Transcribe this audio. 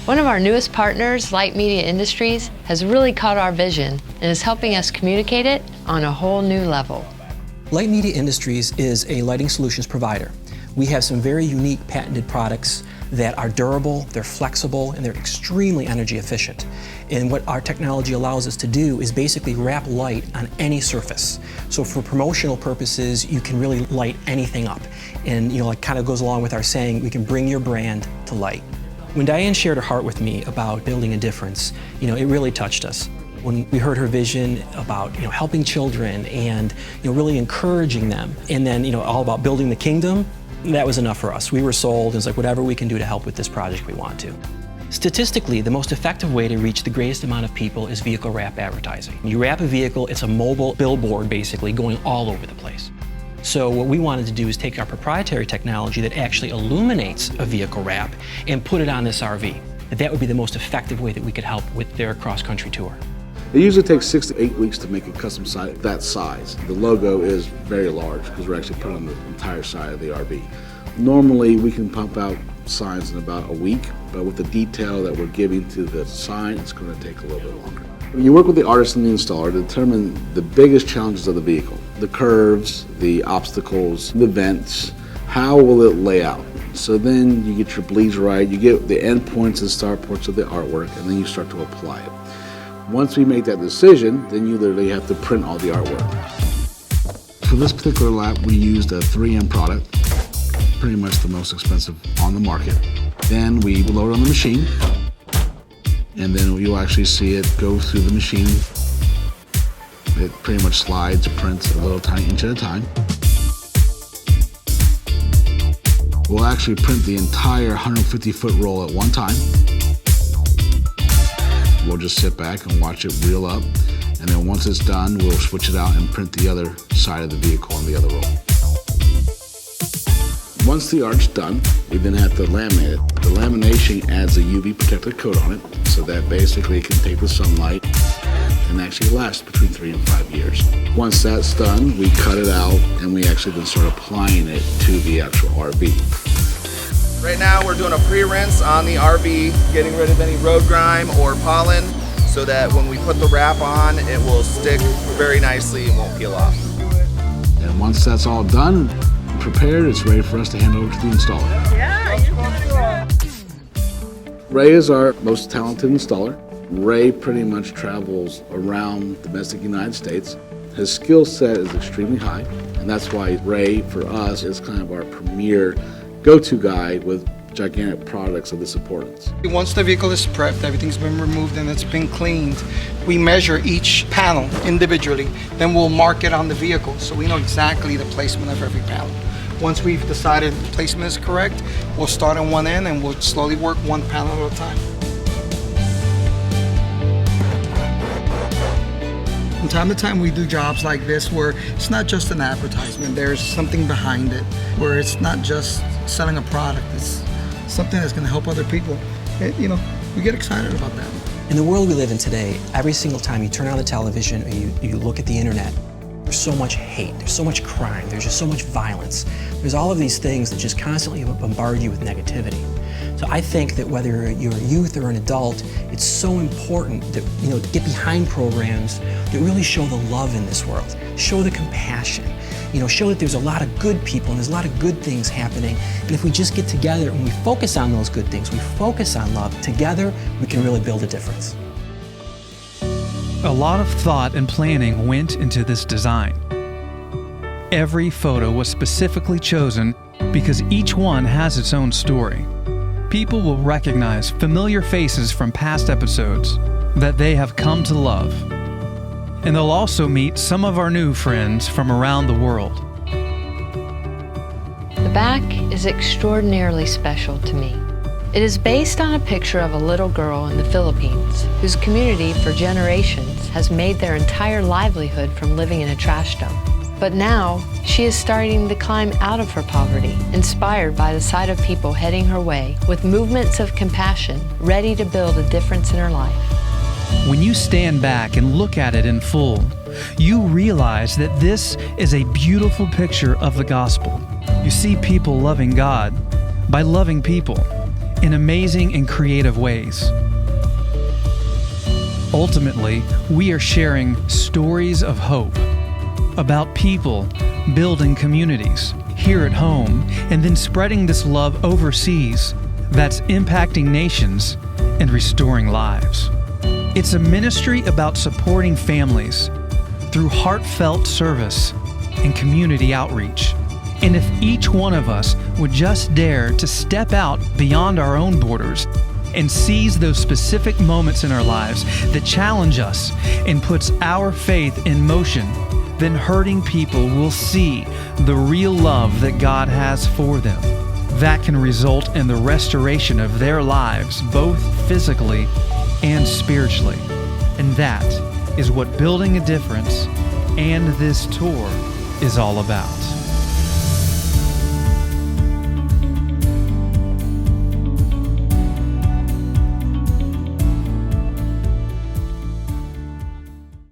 One of our newest partners, Light Media Industries, has really caught our vision and is helping us communicate it on a whole new level. Light Media Industries is a lighting solutions provider. We have some very unique patented products that are durable, they're flexible, and they're extremely energy efficient. And what our technology allows us to do is basically wrap light on any surface. So for promotional purposes, you can really light anything up. And it kind of goes along with our saying, we can bring your brand to light. When Diane shared her heart with me about building a difference, it really touched us. When we heard her vision about helping children and really encouraging them, and then all about building the kingdom, that was enough for us. We were sold. It was like, whatever we can do to help with this project, we want to. Statistically, the most effective way to reach the greatest amount of people is vehicle wrap advertising. You wrap a vehicle, it's a mobile billboard basically going all over the place. So what we wanted to do is take our proprietary technology that actually illuminates a vehicle wrap and put it on this RV. That would be the most effective way that we could help with their cross-country tour. It usually takes 6 to 8 weeks to make a custom side that size. The logo is very large because we're actually putting on the entire side of the RV. Normally we can pump out signs in about a week, but with the detail that we're giving to the sign, it's going to take a little bit longer. You work with the artist and the installer to determine the biggest challenges of the vehicle. The curves, the obstacles, the vents, how will it lay out? So then you get your bleeds right, you get the end points and start points of the artwork, and then you start to apply it. Once we make that decision, then you literally have to print all the artwork. For this particular lap, we used a 3M product, pretty much the most expensive on the market. Then we load it on the machine, and then you'll actually see it go through the machine. It pretty much slides, prints a little tiny inch at a time. We'll actually print the entire 150-foot roll at one time. We'll just sit back and watch it reel up, and then once it's done, we'll switch it out and print the other side of the vehicle on the other roll. Once the art's done, we then have to laminate it. The lamination adds a UV protective coat on it, so that basically it can take the sunlight and actually last between 3 and 5 years. Once that's done, we cut it out and we actually then start applying it to the actual RV. Right now we're doing a pre-rinse on the RV, getting rid of any road grime or pollen so that when we put the wrap on, it will stick very nicely and won't peel off. And once that's all done and prepared, it's ready for us to hand over to the installer. Yeah, you're good. Ray is our most talented installer. Ray pretty much travels around domestic United States. His skill set is extremely high, and that's why Ray, for us, is kind of our premier go-to guy with gigantic products of this importance. Once the vehicle is prepped, everything's been removed and it's been cleaned, we measure each panel individually, then we'll mark it on the vehicle so we know exactly the placement of every panel. Once we've decided the placement is correct, we'll start on one end and we'll slowly work one panel at a time. From time to time we do jobs like this where it's not just an advertisement, there's something behind it, where it's not just selling a product, it's something that's going to help other people. We get excited about that. In the world we live in today, every single time you turn on the television or you look at the internet, there's so much hate, there's so much crime, there's just so much violence. There's all of these things that just constantly bombard you with negativity. So I think that whether you're a youth or an adult, it's so important that to get behind programs that really show the love in this world, show the compassion, show that there's a lot of good people and there's a lot of good things happening. And if we just get together and we focus on those good things, we focus on love, together we can really build a difference. A lot of thought and planning went into this design. Every photo was specifically chosen because each one has its own story. People will recognize familiar faces from past episodes that they have come to love. And they'll also meet some of our new friends from around the world. The back is extraordinarily special to me. It is based on a picture of a little girl in the Philippines whose community for generations has made their entire livelihood from living in a trash dump. But now, she is starting to climb out of her poverty, inspired by the sight of people heading her way with movements of compassion, ready to build a difference in her life. When you stand back and look at it in full, you realize that this is a beautiful picture of the gospel. You see people loving God by loving people, in amazing and creative ways. Ultimately, we are sharing stories of hope about people building communities here at home and then spreading this love overseas that's impacting nations and restoring lives. It's a ministry about supporting families through heartfelt service and community outreach. And if each one of us would just dare to step out beyond our own borders and seize those specific moments in our lives that challenge us and puts our faith in motion, then hurting people will see the real love that God has for them. That can result in the restoration of their lives, both physically and spiritually. And that is what Building a Difference and this tour is all about.